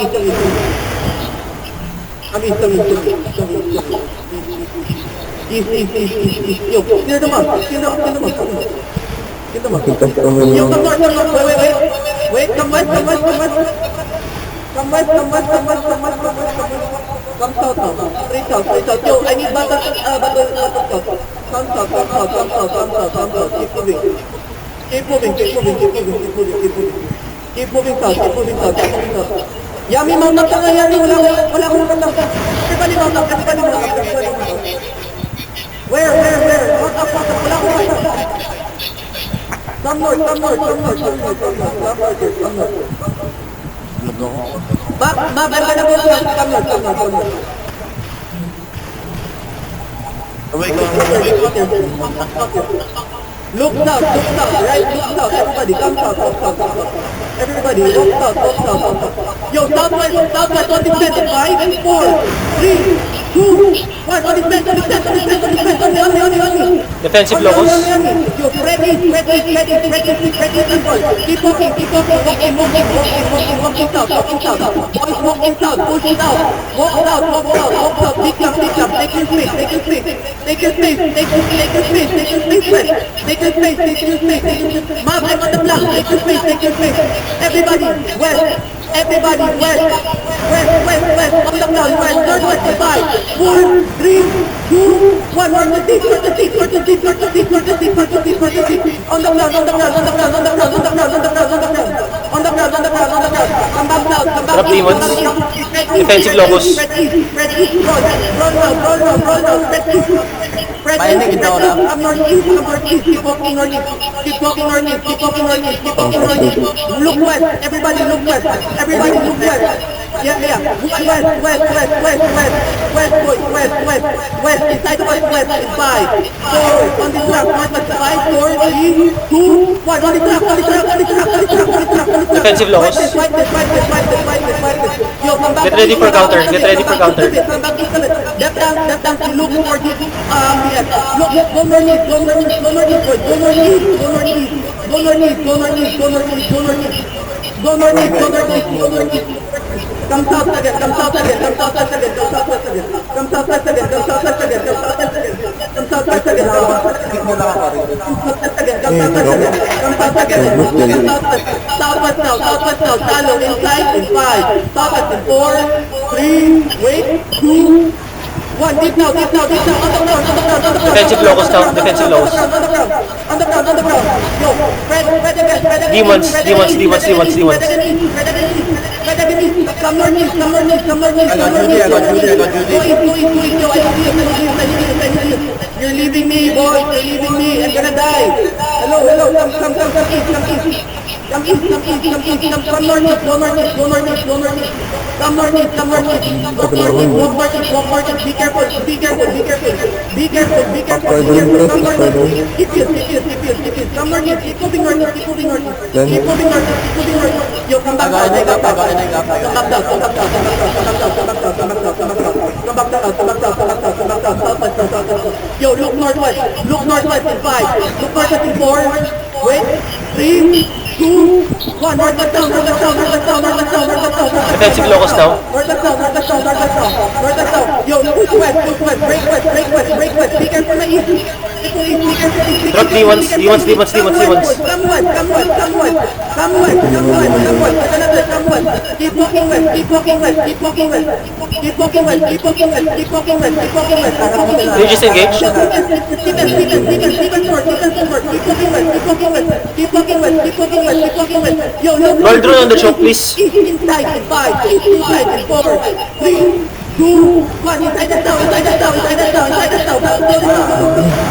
East. Yo, clear the map. Yo, come north. Wait, come west. Come south now. Straight south. Yo, I need battle south. Come south. Keep moving. Keep moving south. Yami, mount up ka nga, Yami. Wala akong mount up. Everybody mount up. Where? Mount up. Wala akong mount up. Come north. Back, come north. Look south, right? Look south, everybody, come south. Everybody, look south. Yo, southwest, what is meant? 5, 4, 3, 2, 1, what is meant? On me. Defensive locus. Yo, ready, keep walking, walking south. Boys, walking south, push it out. Walk south, big jump, take your space, west. Mom, I'm on the block, take your space. Everybody, west. On the ground, west, northwest, 5, 4, 3, 2, 1, north to seat. On the ground. Come back south. Drop demons. Defensive locus. Mainit kita wala. Come northeast. Keep walking northeast. Look west. Everybody look west. Yeah. West. Inside west. 5, 4, on the track. Northwest. 5, 4, 3, 2, 1. On the track. Defensive locus. Yo, come back. Get ready for counter. Come back east. Left down. Look for this. Look. Go northeast. Come south again. Southwest, shallow, inside, in 5, southwest, in 4, 3, wait, 2, 1, deep now, on the ground. Defensive locus now. On the ground. Yo, spread again. Demons. Come northeast. I got Judy. You're leaving me, boys. I'm gonna die. Hello. Come east. Come northeast. Go northeast. Come northeast. Walk northeast. Be careful. Keep you. Come northeast. Keep moving northeast. Yo, come back down. Yo, look northwest in 5, look northwest in 4, wait, 3, 2, 1, northwest down. Defensive locus now. Northwest down. Yo, push west, break west, be careful my east. Drop demons. Come west. Keep walking west. Did you just engage? Keep walking west. Yo, look. Roll drone on the choke, please. Inside in 5, forward. 3, 2, 1, inside the town.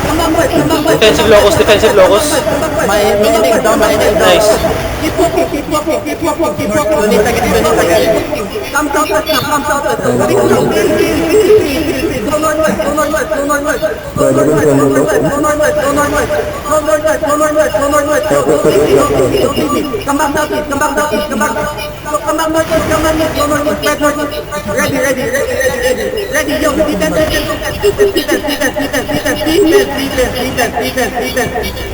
Come back west. Defensive locus. Mainit down. Nice. Keep walking. Come southwest. Go northwest. Come back southeast. Ready. Yo, defense.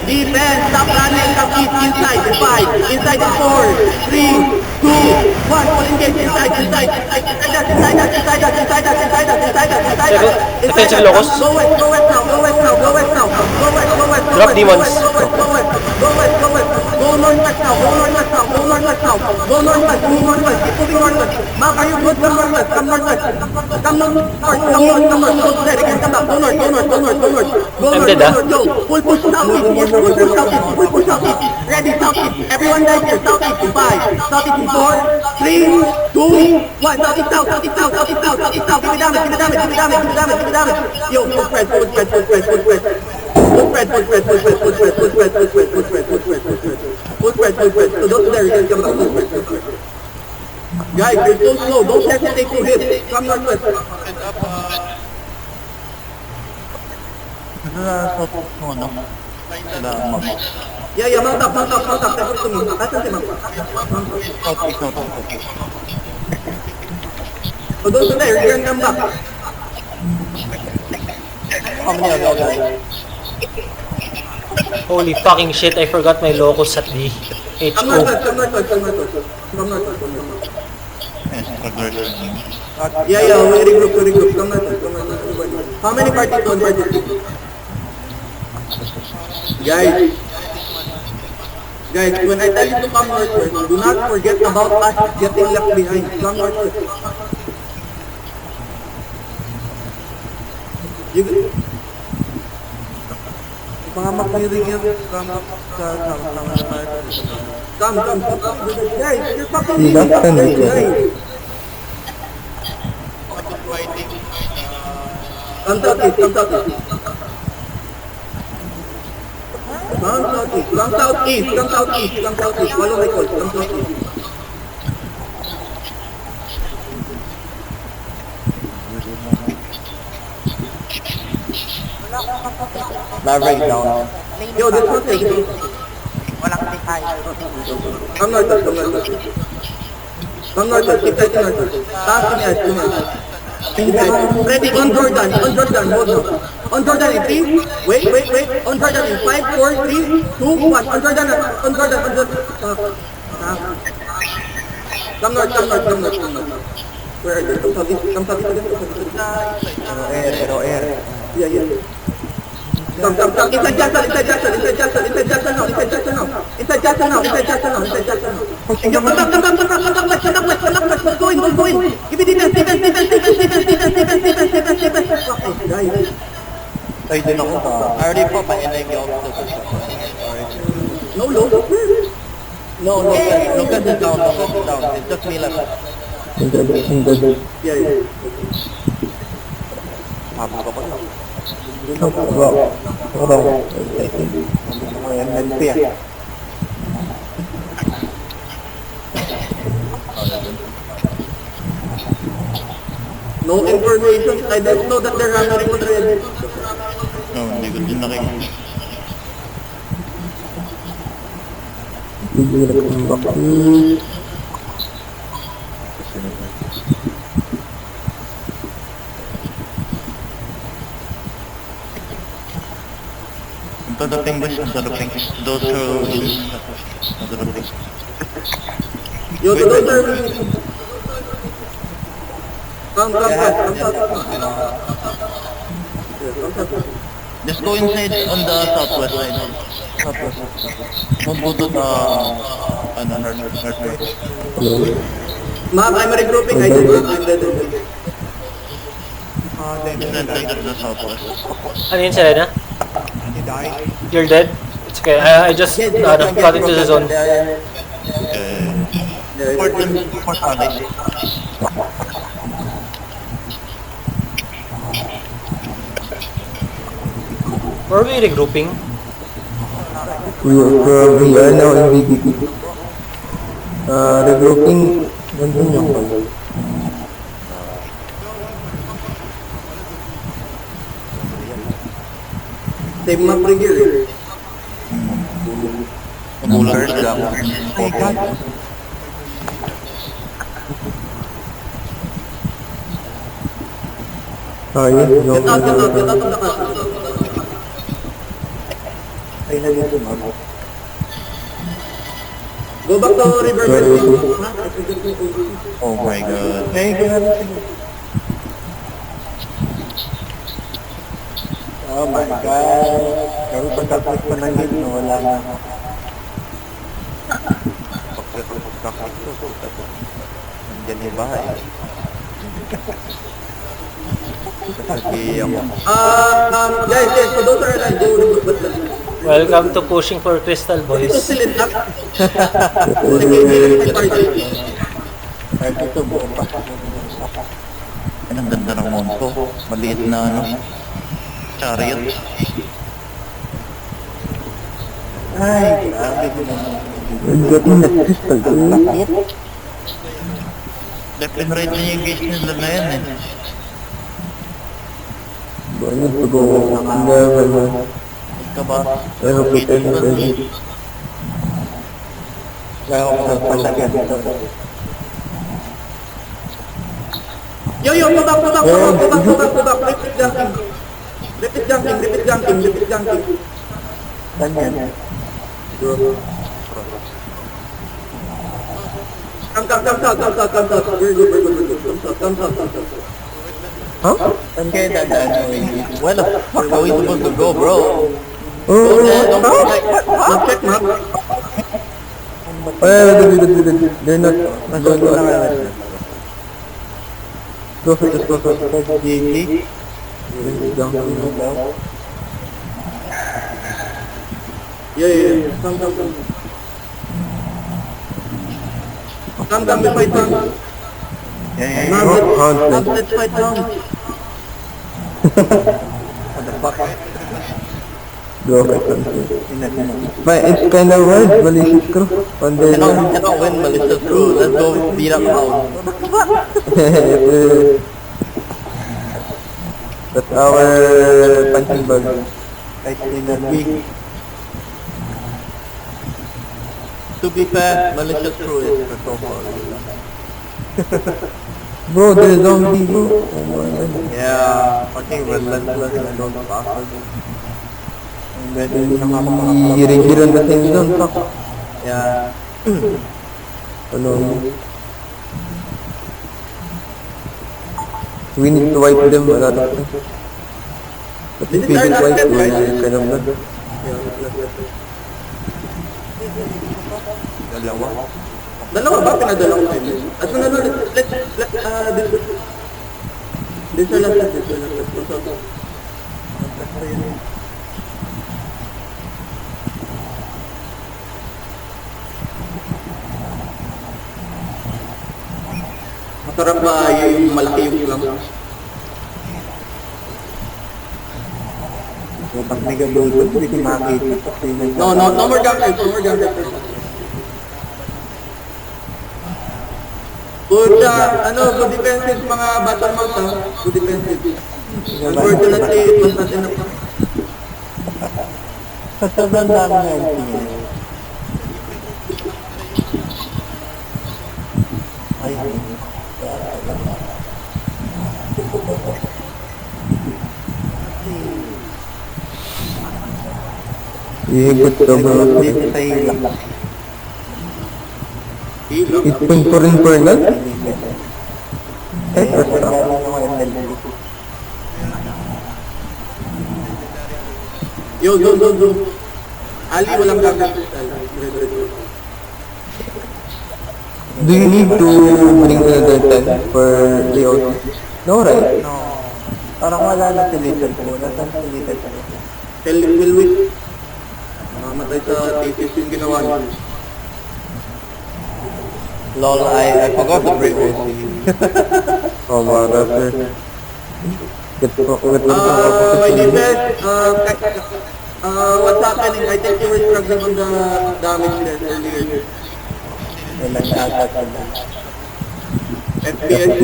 Defense, stop running, stop inside, in 5, inside in 4, 3, 2, 1, full engage, inside us. Defensive locus. Go west now. Drop demons. Go northwest now. Go northwest. Keep moving northwest. Mark, are you good? Come northwest. Come north. Go there, again, come back. Go north. Go. Full push southeast. Yes, full push southeast. Ready, southeast. Everyone right here, southeast in 5. Southeast in 4, 3, 2, 1. Southeast out. Give me damage. Yo, full spread. Full spread. So those there, you can come back. Full spread. Guys, you're so slow. Don't hesitate to hit. Come northwest. Yeah, mount up. Tapos to me. Asan si Mount? So those there, you can come back. Holy fucking shit, I forgot my locus at the Come HO. northwest. Yeah, we regroup. Come northwest. How many parties on party? Guys, when I tell you to come northwest, do not forget about us getting left behind. Come northwest. Baka makiring yan. Come. Guys, you're fucking guys. Come southeast. Follow my call. Come southeast. Leverage down. Yo, this one take it. Walang tikay. Come northwest. Keep that northwest. Taas niya. Ready, on Jordan, hold on. On Jordan in 3, wait. On Jordan in 5, 4, 3, 2, 1. On Jordan. Come north. Where are you? Come southeast again. Air. Yeah. Come. Inside Jackson now. Inside Jackson now. Go in. Give me defense. Guys. Ay, din ako ba? I already put my NIG out. No. Lucas is down. It's just me left. Yeah. Habang ako lang. No information. I don't know that they're hammering on red. No, hindi ko din nakikita. Dadating ba siya? Dadating. Those are... Dadating. Yo, those are... Come. Just go inside on the southwest side. Don't go to the... northwest. Ma'am, I'm regrouping. I'm dead. Different side of the southwest. Ano yun, Selena? You're dead? It's okay, I just got into the zone. For Alice. Where are we regrouping? We are now in VDP. Regrouping, nandun yung call. Save map here. Bulan lang. Ayun, Get out of the car. Go back to river Where bed. is it? Ha? I forgot yung ulti. Oh my god. Oh my God. Kami pagkaklik pa ng hit, wala na. Nandiyan yung bahay. Kasi ako. Guys, so those are like go river bed lang. Welcome to Pushing for Crystal, Ito boys. silid up. Sige, hindi na party. Ay, ito buo pa. Ay, ang ganda ng monto. Maliit na ano. Chariot. Ay, grabe ko na. Ang gating na crystal. Lakit. Left and right na yung gauge nila na yan eh. Banyak pag-uwi. Level na. Ika ba? Pero putin na pwede. Kaya ako nagpalagan ito. Yo, go back. Repeat junking. Saan yan? Come south. Very good. Come south. Huh? Saan kayo dadaan? Where the fuck are we supposed to go, bro? Oh, Don't check map. they're not. Go for it. GG. Yeah. Come, we fight down. Yeah. Let's fight down. Go for it. But it's kind of hard, malicious crew. On the Cannot win Melissa through. Let's go beat up House. That's our punching bag. To be fair, Melissa through is for so far. Bro, there's zombie, bro. Oh my God. Yeah, fucking relentless and don't bastard. Irigiran the thing doon, fuck. Yeah. Ano? We need to wipe them a lot of times. But if we didn't wipe, we're kind of good. Dalawa ba pinadala ko sa'yo? At kung ano, this are last. Masarap ba yung malaki yung ulam? Pag may gabulot, hindi ko makita. No more jumpers. Pucha, good defensive mga battle mount ha. Good defensive. Unfortunately, it was not enough. Sobrang dami na yung Iikot ka bro. Itpon po rin po rin. Yo. Ali, walang gagawin. Do you need to bring another time for layout? No, right? No. Parang wala na si Little po. Nasaan si Little po? Tell him will win. Mamatay sa thesis yung ginawa niya. Lol, I forgot to bring OC. Oh, mga sir. My defense, what's happening? I think you were struggling on the damage there earlier. FPS.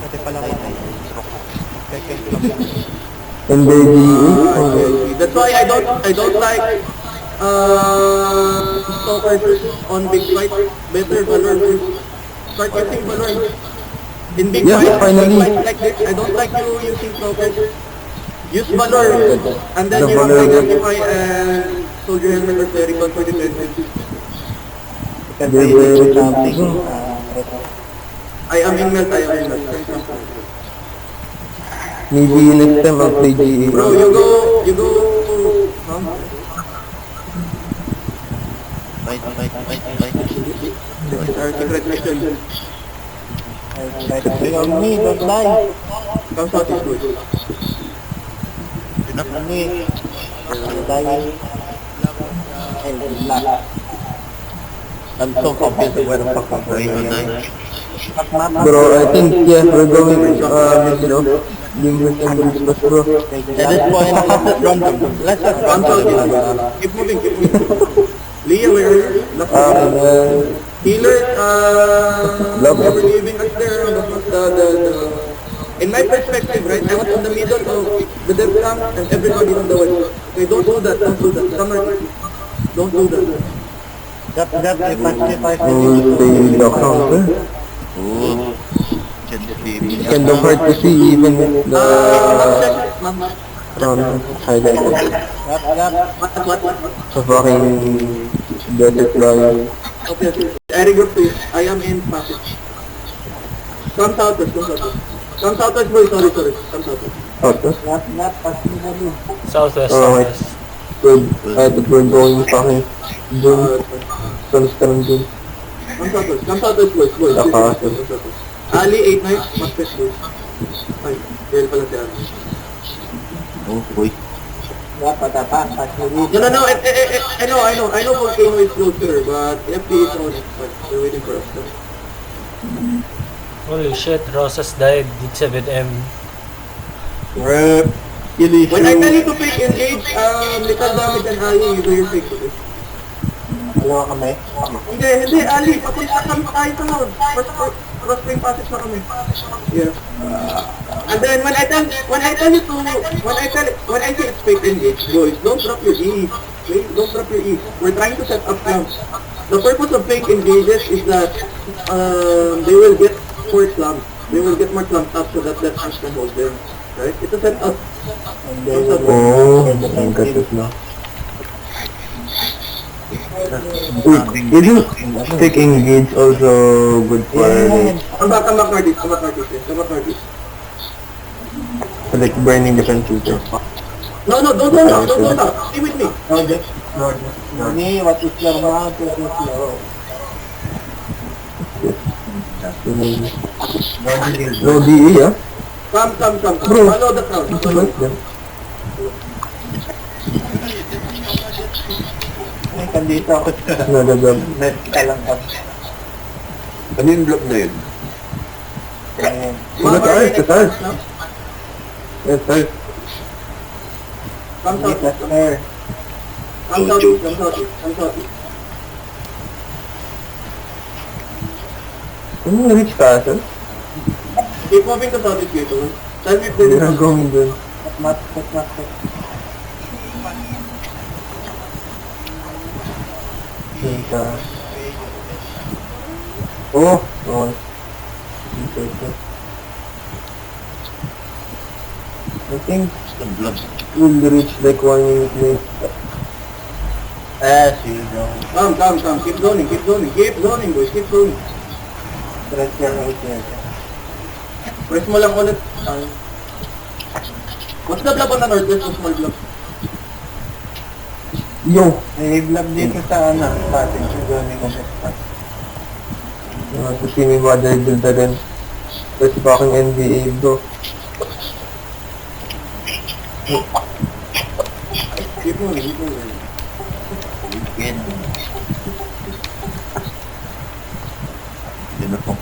Pwede pala kita yung stroke. And the GE? That's why I don't like stalkers on big fight. Better Valor. Start using Valor. In big Yes, fights, finally. big fights like this, I don't like you using stalkers. Use Valor, and then The you have Valor, to identify and soldier helmet or clerical for defense. They were something. I am in melt. Maybe next time I'll play GE. Bro, you go, huh? Fight. It's our secret mission. On me, don't die. Come southeast, boys. Enough on me. Dying. I'm so confused where the fuck I'm going to die. Bro, I think, yeah, we're going, English and English, bro. At this point, let's just run to the Keep moving. Leah, where are you? Healers, they were leaving us there. In my perspective, right, I was in the middle of the death camp and everybody on the way. Okay, don't do that. Don't do that. if I We'll stay the counter. Oh, And don't hurt to see even if the Ma'am, highlighted. what? So fucking desert flying. Okay. I regroup to you. I am in passage. Come southwest, Come southwest, boy. Sorry. Come southwest. Okay. Southwest, Alright. southwest. Good. I think we're going fucking dun. Sun's coming dun. Come southwest, boys. Ali, 8-9, Macbeth, boys. Ay, well pala si Ali. Oh, boy. No, I know Volcano is closer, but FP is on it, but they're waiting for us. Holy shit, Rosas died, did 7M. When I tell you to pick engage, little damage and Ali, you do your pick. Dalawa kami. Hindi, Ali, papunta kami tayo sa node. Cross-spring passage na kami. Yeah. And then when I say it's fake engage, boys, don't drop your E. Okay? Don't drop your E. We're trying to set up clamps. The purpose of fake engages is that they will get more clumps. They will get more clumped up so that that punch can hold them. Right? It's a set up. Oh, ang gatos na. Isn't stick engage also good for Come back, Martis. like burning defenses? No, don't stop. Stay with me. What is your mouth? No DE, yeah? Come. Bro. Follow the crowd. Kandito ako sa Nagagab. net lang kami. Ano yung block na yun? Ma'am, tayo. Yes, sir. Come southeast. Ano yung reach castle? Keep moving to southeast gate. Tell me if They there's are going dun. Mat. Oh. I think we'll reach like 1 minute late. As usual. Come. Keep zoning, boys. Keep zoning. Press your right here. Press mo lang ulit. What's the block on the northwest of small block? Yo! May vlog dito sa passage yung zoning of the spot. To see me mother build again. That's fucking NBA, bro. Keep moving. Again. Yun ako.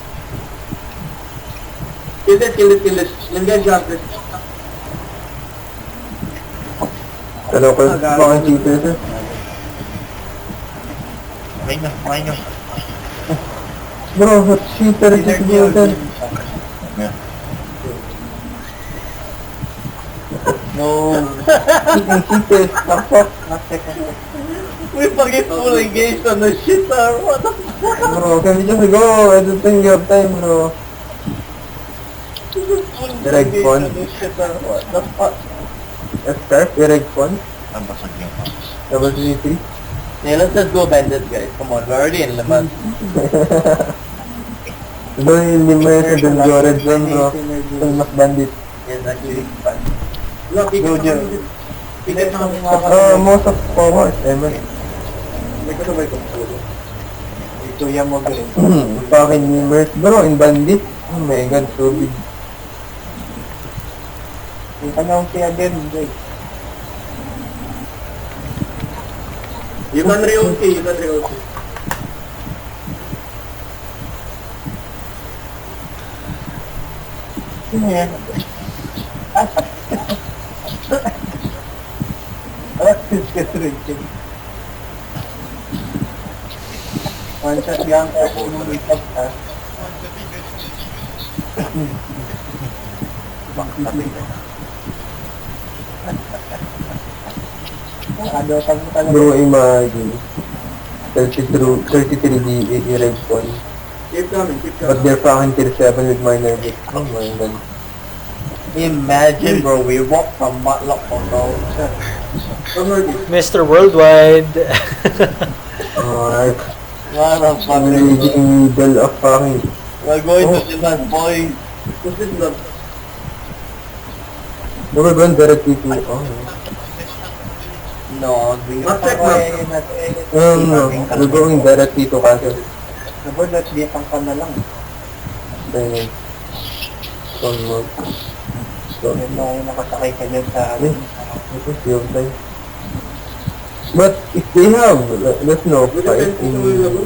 Kill it. Yan guys, jumpers. Hello, fucking cheaters, eh. May nyo. Bro, what cheater is this builder? Yeah. No. Cheaters, the fuck? We forget full engaged on the shit, sir. What the fuck? Bro, can we just go? I don't think you have time, bro. Full Direct engaged phone. on the shit, sir. What the fuck? start, erect one, Ang basag niya. double 3. Yeah, let's just go bandit, guys. Come on, we're already in Laman. Doon yung lima sa doon, Jored zone, bro. Doon mas bandit. Yes, actually, fun. Look, go, Joe. Most of forward, ever. Ito yan mo, guys. Fucking numbers, bro, in bandit. Oh my god, so big. Yung kanyang again, guys. You can re-OT, you can re-OT. Yeah. One shot yan, ako nung wake up, ha? Bro, imagine. 33 DA red one. Keep coming, keep But coming. they're fucking tier 7 with minor hit. Oh my god. Imagine, bro, we walk from Matlock on road. Mr. Worldwide. Alright. What a I'm fucking... reading middle of fucking... We're going Oh. to Liman, boys. What's this love? We're going directly to... Oh. No, we... No, we're going directly to Castle. Naboard, let's be pang na lang. Then, Stone Mall. Stone Yun Mall. lang yung nakasakay ka dyan sa... This is your time. But if they have, let's know, fight in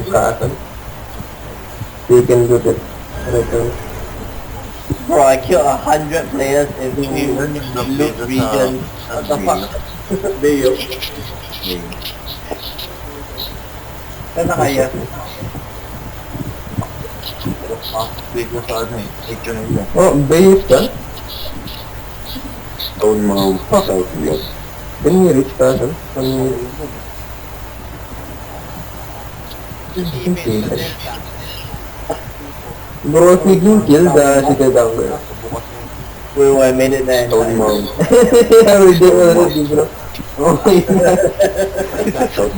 Castle, they can do that. Right. Bro, I killed 100 players in loot region. What the fuck? Bayo. Saan na kaya? Wait mo sa ano eh. Picture na yun. Oh, base ka? Stone Mount, Southwest. Can we reach Castle? Can we... Okay. Bro, if we can kill the City Dumber. Wait, I made it there. Stone Mount. Yeah, we did already, bro. Oh my god.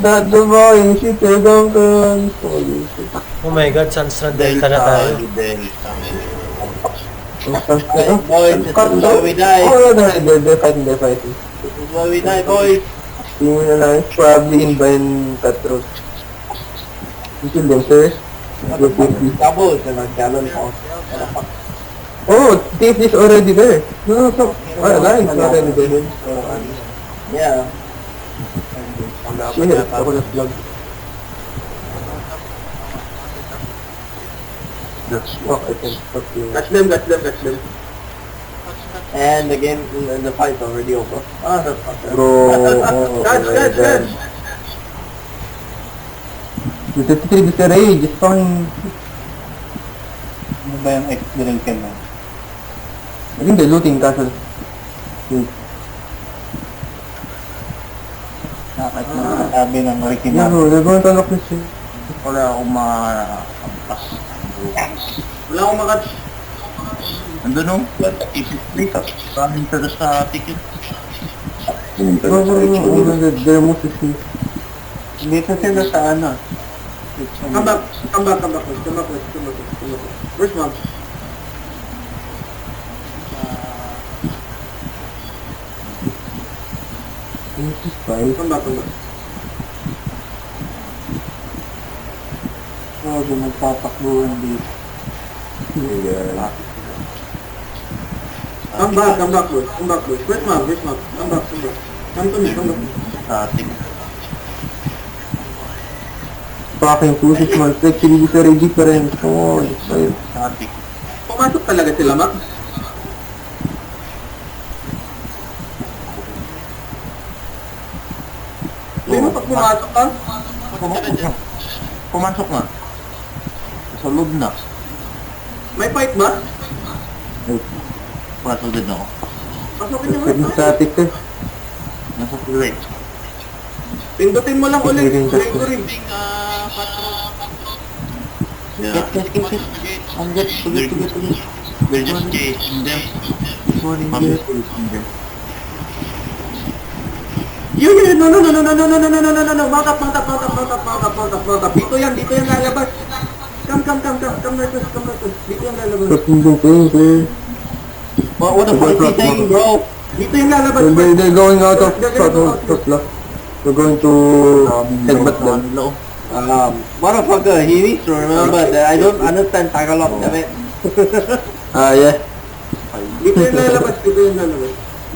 Not the boy, City Dumber. Holy shit. Oh my god, Sunstrand Delta na tayo. Boys, this is where we die. Oh, they're fighting. This is where we die, boys. Tingin na lang, probably in Bayan Cutthroat. You kill them, sir. Go quickly. Double, and I'm gallon ko. Oh, this is already there. No. Ah, nice, already there. Yeah. Shit, ako na vlog. Oh, I can stop you. Catch them. And the game, the fight's already over. Ah, that's fucker. Bro, oh, Catch. The 33 is a rage, it's fine. Ano ba yung experience ka mo? I think they're looting castle. Wait. Nakakit na sabi ng Ricky Yeah, bro, they're going to unlock this shit. Wala akong makakampas. Wala akong makat. Andun o? Isip dito. Maraming pero sa ticket. Bro, oh my god, they're mostly safe. Dito sila sa ano? Come back. Where's mom? This is fine. Come back. Oh, nagtatakbuhan dito. Yeah. Come back, boys. Where's mom? Come back. Come to me. Sa ticket. Fucking push man, actually this is already different. Oh, it's fine. Sa ticket. Pumasok talaga sila, Mac. Hindi mo pag pumasok ka? Pumasok na. Sa loob na. May fight ba? Pumasok din ako. Pasokin niyo It's ulit. static eh. Nasa tuloy. Pindutin mo lang ulit. Ring. Yeah. Ang get, sige. They're just chasing them. Mabilis ulit from them. No. Mount up. Dito yan lalabas. Come, Narcos. Dito yan lalabas. Stop moving, clear. What the fuck is he saying, bro? Dito yan lalabas. They're going out of stop lock. We're going to headbutt them. Motherfucker, he needs to remember that I don't understand Tagalog, damn it. Yeah. Dito yan lalabas.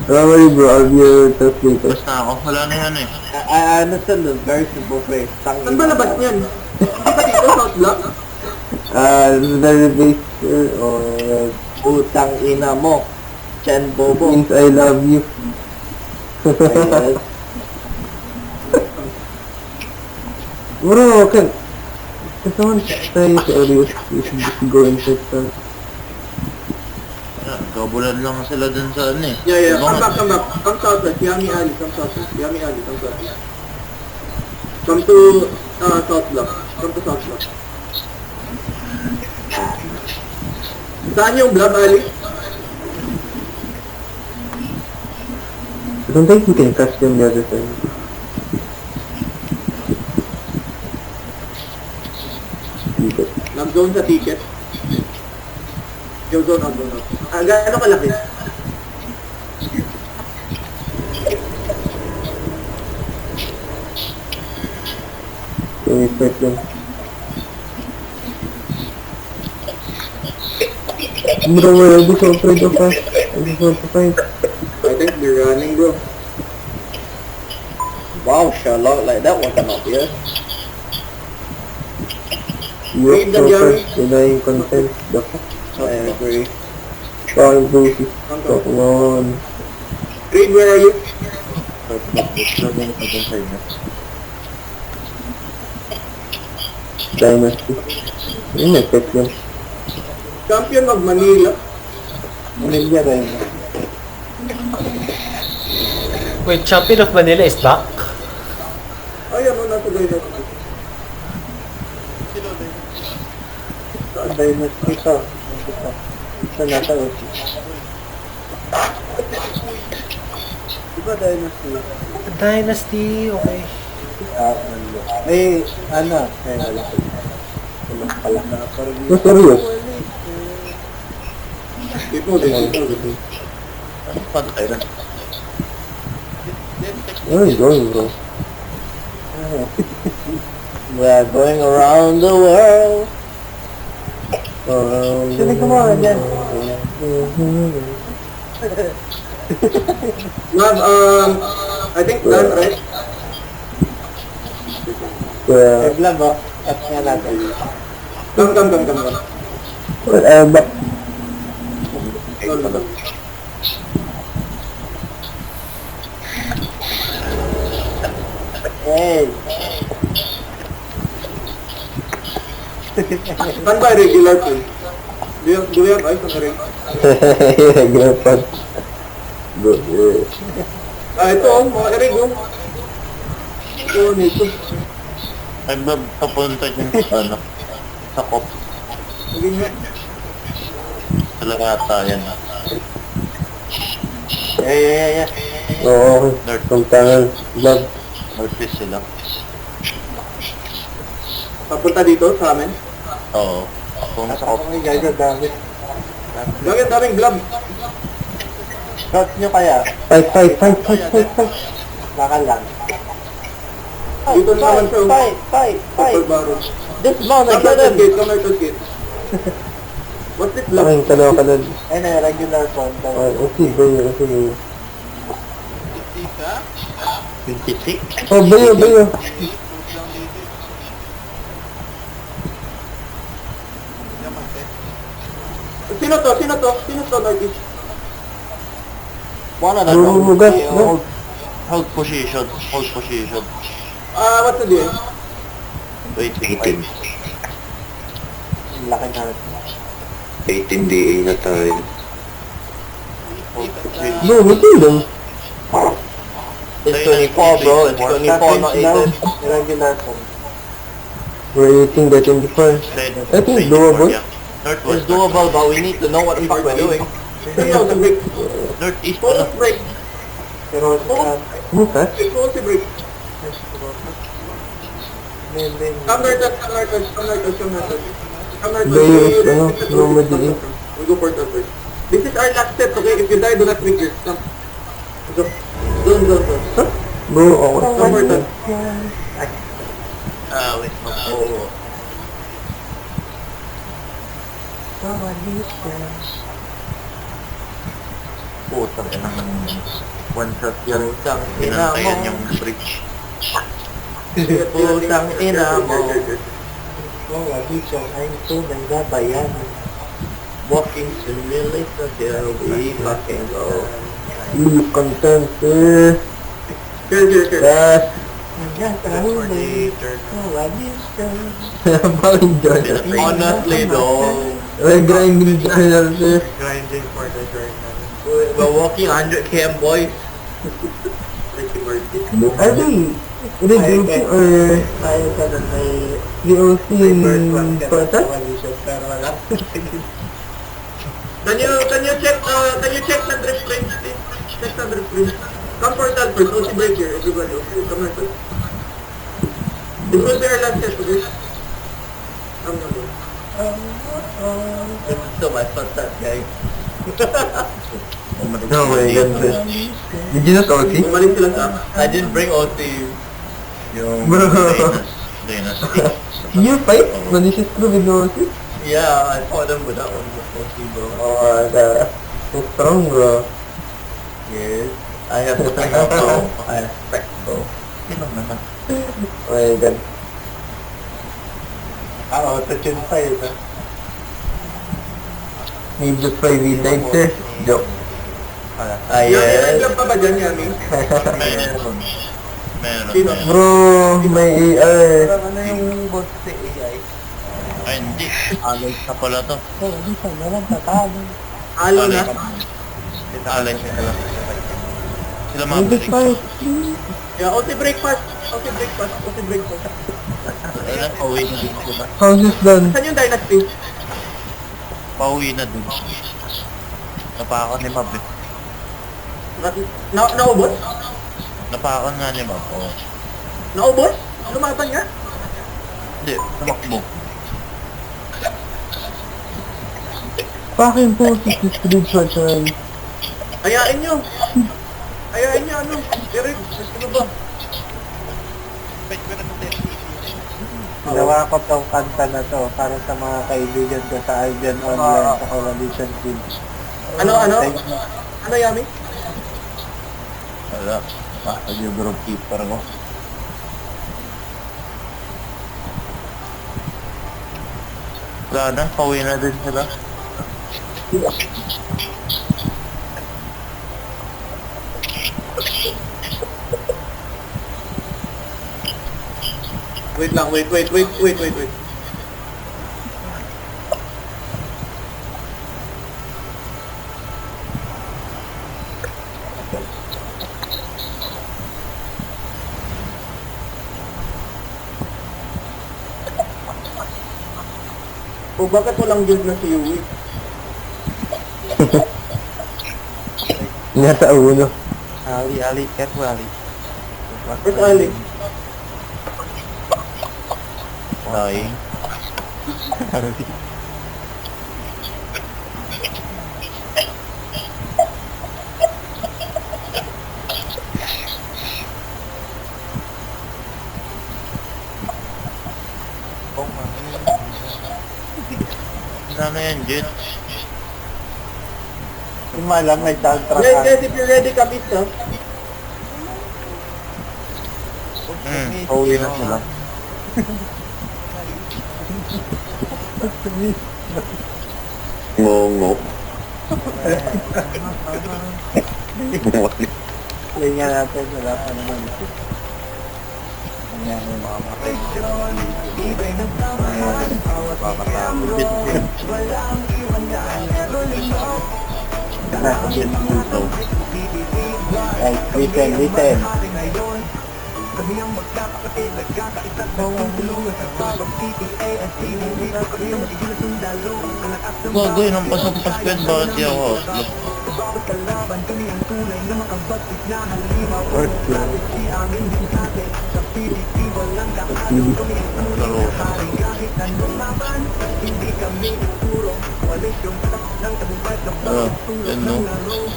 Don't worry bro, I'll be your translator. Basta ako, wala na yan eh. I understand the very simple phrase. Saan ba labas niyan? Hindi ba dito, South Block? The base or Utang ina mo. Chen Bobo. means I love you. Bro, can someone try it or you should just go inside first? Kabulan lang sila dun sa ano eh. Yeah. Come Bangat. back. Come southwest. Yami Ali, come southwest. Come to South Block. Saan yung Blob, Ali? I don't think we can catch them the other side. Nag-zone sa ticket. Yung zone out. Gaano kalaki? So we fight them. Bro, I'll be so afraid of us. I just want to fight. I think they're running, bro. Wow, Sherlock, like that wasn't obvious. You're Read the so diary. fast, denying content. The fuck? I agree. Fucking Brucey. Come on. Creed, where are you? Dynasty. Yun, may pet them. Champion of Manila. Manila rin. Wait, Champion of Manila is back? Ay, ano, nasa Dynasty. Dynasty ka. Isa nasa usi. Diba Dynasty? Dynasty, okay. Eh, ano? Eh, wala. Wala pala na. No, serious. Dito. Pantay rin. Where are you going, bro? We're going around the world. Sino gumawa dyan? Ma'am, I think done, right? Yeah. Vlog oh. At nga natin. Come. But, Go. Hey! Saan ba regular pool? Do we have ice on the ring? yeah, good fun. Good, yeah. Ito, mga ring, oh. Ito, nito. Ay, papunta dyan ano? Sa kop. Sige nga. Talaga ata yan. Yeah. Oo, Nerd. from tunnel. Love. Northeast sila. Papunta dito sa amin. Oo. Kung sa kop. Ay, gaga dami. Bakit daming blob? Shot nyo kaya? Fight. Baka lang. Dito naman siya. Fight! Barbaro. Dismount and Come get him! right to gate. What's it blob? Aking tanaw ka doon. Ay na, regular phone. Okay, bayo. 26? Oh, bayo. Sino to, Nordic? One of Oh, them. Hold position. What's the deal? Wait, 18. Laki na. 18 DA na tayo. Hold position. Bro, hindi lang. It's 24 bro, it's 24 not 18. Regular phone. We're eating the 24. I think doable. It's doable but we need to know what the fuck we're doing. Ito, the break. Northeast Bonus pala. break. Pero Bukas? Explosive break. Come north, come north, come north, come north. Come north. Bayos, ano, normally. We go for that first. This is our last set, okay? If you die, do not trigger. Come. Go. Go. Go, ako. Come for that. Wait. Oo. Putang ina ng one shot yan. Putang Pinantayan yung bridge. Putang ina mo. Ay, ito, nagbabayan. Walking simulator, there we fucking go. You content, sir. Here. Yes. Coordinator. Parang journal. Honestly though, We're grinding journal, sir. grinding for the journal. We're walking 100 km, boys. Are they reducing or VOC in Portal? Can you check the drift range, please? Check the drift range. Come portal first, OC break here, everybody. Okay, come here first. This will be our last test, okay? Come na bro. This is so much fun, guys. No my goodness. Did you not OC? Bumalik sila sa I didn't bring OC. Yung Bro. Dynasty. You fight malicious crew with no OC? Yeah, I fought them without OC, bro. Oh, so strong, bro. Yes. I have to think bro. I respect, bro. Sino naman? Oh my god. Sa Chinsay, ha? Need to try V-Tide, sir. Joke. Ah, Yami, yes. nag-vlog pa ba dyan, Yami? Meron. Sino? Bro, may AI. Ano yung bot sa AI? Ay, hindi. Alay ka pala to. Alo na. Alay ka pala. Sila mga break. Yeah, OC breakfast. OC breakfast. Ayun, pauwi na din sila. How's this done? Saan yung dynasty? Pauwi na din. Napakon ni Mab eh. Naubos? Napakon nga ni Mab, oo. Naubos? Lumaban nga? Hindi, tumakbo. Fucking pussy, this spiritual child. Ayain nyo, ano? Eric, ano ba? Gawa ko tong kanta na to para sa mga kaibigan ko sa Albion Online sa Coalition Team. Ano, Yami? Wala. Yung group keeper ko. Wala na, pauwi na din sila. Wait lang, wait. O bakit walang guild na si Yui? Nasa ulo. Ali, careful Ali. Where's Ali? Dying. Ano yan, Jet? Kung malam may soundtrack Yes, ka. guys, if you're ready, commit na. Pauwi na sila. Ngongo. Play nga natin, wala pa naman. Ayan yung mga matay. Listen. Gago yun ang pasok-pasok yan, bakit di ako outlook? Yan no.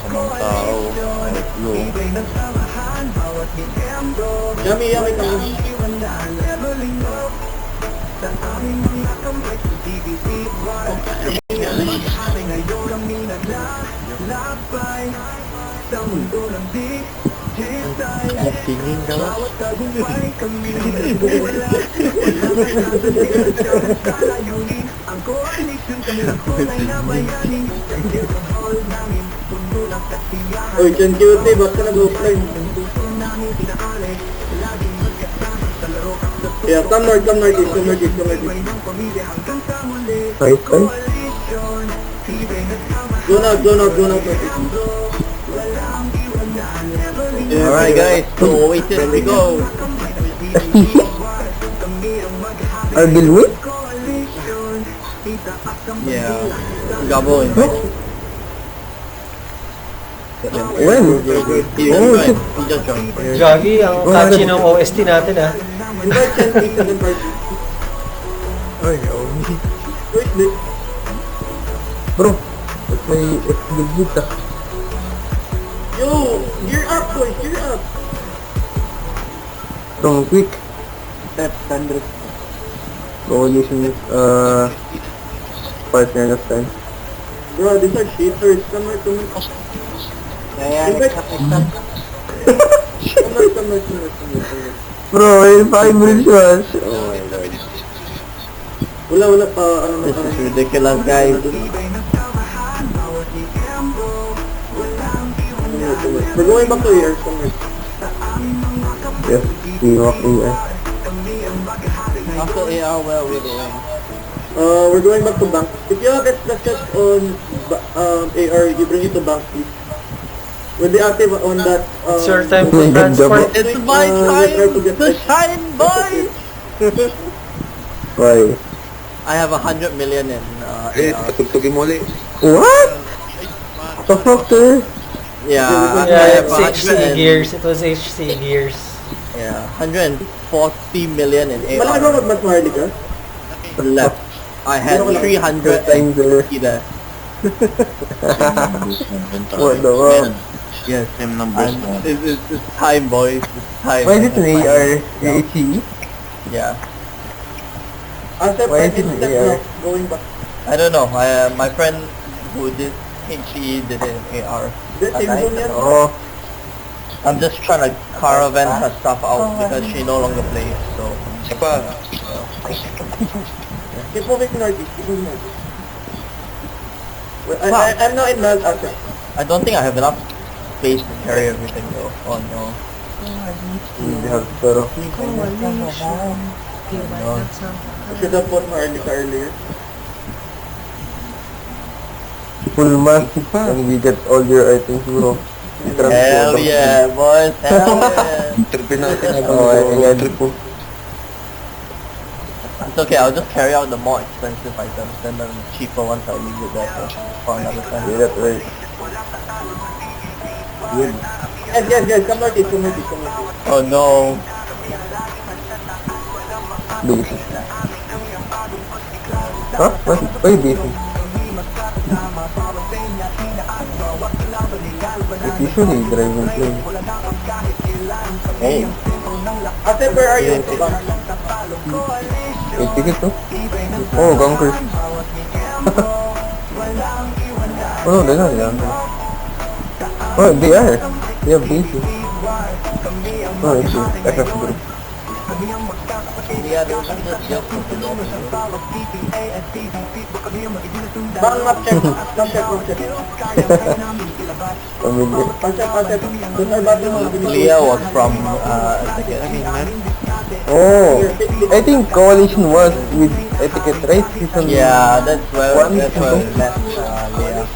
Ang tao. Low. Yummy, yummy kami. Tingin daw. Uy, Chen Cutie, basta nag-offline. Yeah, come north, east, come north, east. Right, right. Go now, north east. Alright guys, so Oasis we go. Argil win? Yeah. Gabo invite. When? He Oh, just shit. he just joined. Joggy, ang catchy ng OST natin ah. Invite Chen Cutie second party. Ay, oh. Wait, this. Bro, may exhibit ah. Yo, gear up, boys, gear up. Strong quick. Step 100. Coalition partner last time. Bro, these are cheaters. Come north. Kaya, Come north. Bro, may 5 rituals. Oh my lord. Wala pa, ano This is ridiculous guys. We're going back to here, come north. Yes, we walk in After AR, where are we going? We're going back to bank. If you have extra check on AR, you bring it to bank, please. We'll be active on that. It's your time to transport. It's my time to shine, boys! Why? I have 100 million in Eh, AR. patugtugin mo ulit. What? The fuck, sir? Yeah, I Yeah, have it's 100 HC and- Gears. It was HC Gears. Yeah, 140 million in Malaki ba AR mag-mas Marley ka? left. I had 300 Times there. there. What the fuck? Yes, Same numbers and mo. it's time, boys. It's time. Why is it an AR? AHE? Yeah, Asep, Why I is it step here? now, going back. I don't know. My friend who did HE did it in AR. That same zone yan? Oh, I'm just trying to caravan her stuff out because she no longer plays. So Isa pa. Keep moving northeast, keep moving northeast. Well, I'm now in Mal Asep. I don't think I have enough space to carry everything though. Oh no. hindi have pero. I should have put Marley ka earlier. Full mass and we get all your items, bro. Hell yeah, boys. Hell yeah. Tripin natin. Oh, I think I trip po. It's okay. I'll just carry out the more expensive items. Then the cheaper ones I'll leave it there for another time. Yeah, that's right. Good. Yes, come northeast. Oh no. Basic. Huh? What? Why basic? It's usually driving plane. Hey. Asep, where are you? May ticket to? Oh, bunkers. Oh no, they're not bunkers. Oh, they are. They have bases. Oh, it's FF group. Yeah, those are just Bang map check. Familiar. Asep. Those are battle. Leah was from Oh, I think Coalition was with Etiquette, right? Season yeah, that's where One, we met Leah.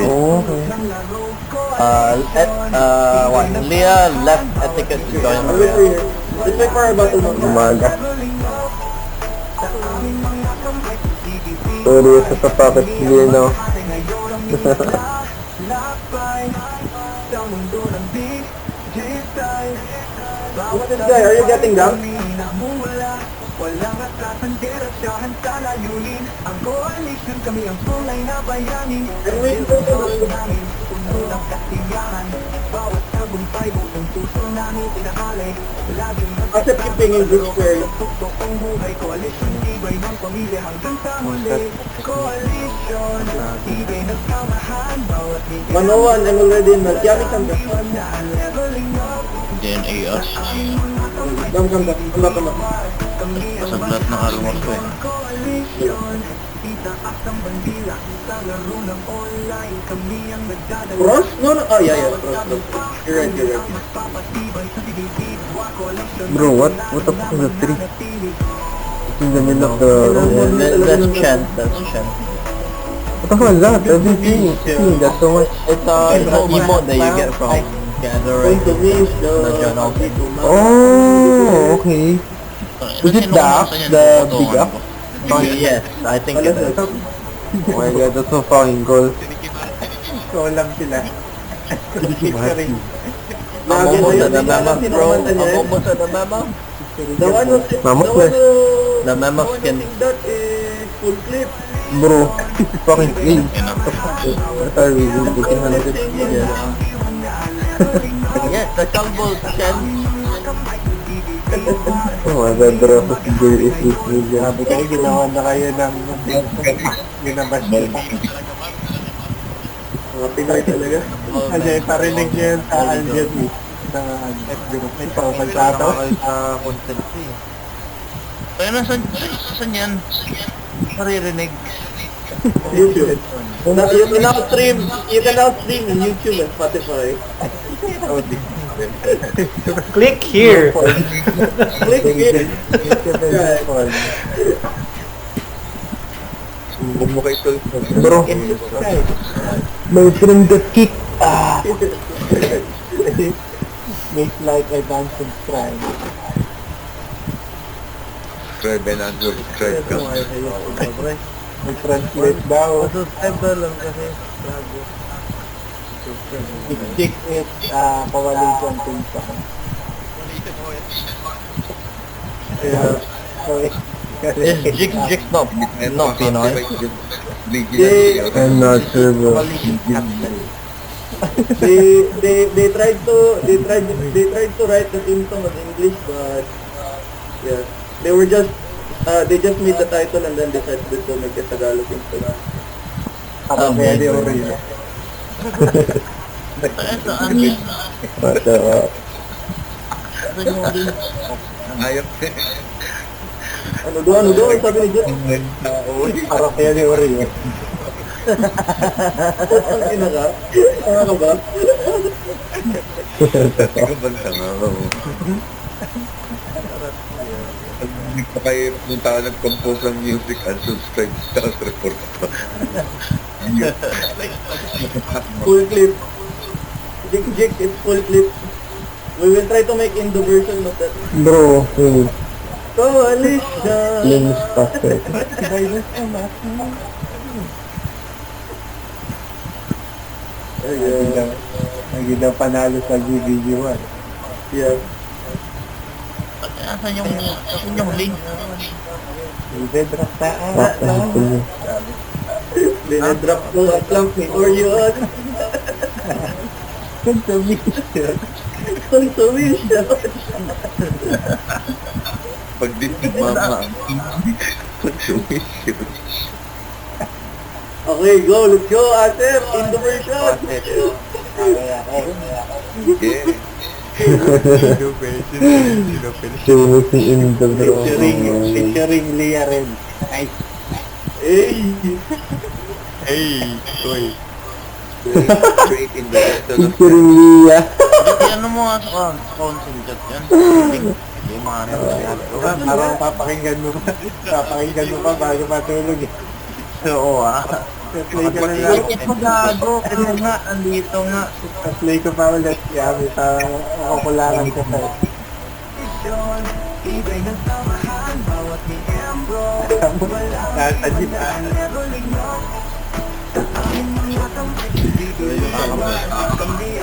Oh, okay. What? Leah left Etiquette to join I'll wait for Leah. you. Let's wait for our battle map. Umaga. Sorry, sa pocket clear now. Who's this guy? Are you getting down? I'm waiting for you. Asep keep pinging good square. Manoan, I'm already in the Yami Kanda. DNA us. Come. Pasaglat ng armor ko eh. Cross? No. Oh, yeah. Cross. You're right. Bro, what the fuck is the tree? It's in the middle of the road. That's chant. What the hell is that? I've been seeing that so much. It's an emote that you get from gathering Going to miss the journal. Oh, okay. Is it the axe? The big axe? Oh, yes, I think it is. Oh my god, that's so fucking cool. So lang sila. Featuring. I'm almost at the mammoth, bro. I'm almost at the mammoth. The one who The mammoth skin. that is full clip. Bro, fucking clean. What are we doing? Looking at it. Yes, the Calvo Chen. Oh my god, bro, the figure is really good. Sabi kayo, ginawa na kayo ng ginabash nila. Mga Pinoy talaga. Kasi parinig niyo yun sa Albion eh. Sa FB. Ito, magsato. Sa content eh. Kaya nasan yan? Naririnig. YouTube. You can now stream in YouTube and Spotify. Click here. Click here. Bro, my friend got kicked. Make like, advance, subscribe. Subscribe and unsubscribe ka. Mag-translate daw. Subscribe ka lang kasi. Chick is coalition things pa. Is Jix no Pinoy? I'm not sure, bro. They tried to write the theme song in English, but yeah, they just made the title and then decided to make a Tagalog instead. Very original. What the Ayok. Ano doon, sabi ni Jot. Parang kaya ni Oreo. Ang ina ka? Ano ka ba? Ikaw ba tanga ko? Hindi pa kayo punta ka nag-compose ng music and subscribe sa report pa. Full clip. Jig, it's full clip. We will try to make Indo version of that. Bro, hey, Coalition! links faster. Lagi daw panalo sa GVG1. Yeah. Asan yung link? Ibedrak taan. Fuck, I'm Dinedrop ko ang clamp ni Orion. Consumption. Consumption. Pag di mama, consumption. Okay, go. Let's go, Asep. Indo version. Yeah. Seriously in the bro. Featuring Leah Red. Ay, Hey. Straight in the middle of Featuring Leah. Ano mo nga sa console chat yan? Hindi mahanap na yan. parang papakinggan mo pa bago matulog eh. Oo ah. Play ka na lang. Ito gago. Kasi nga, andito nga. Play ko pa ulit. Yami, parang makukulangan ko pa. Nasa gitna.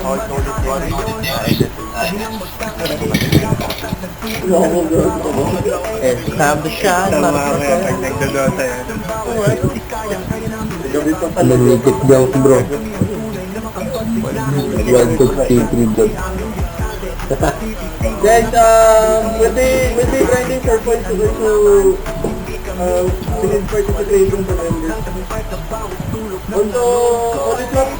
All solid Let's have the shot, Sa mamaya, motherfucker. pag nagdodota yan. Limited jump, bro. 163 jump. Guys, we'll be grinding for points also, we need participation from members. Also, always not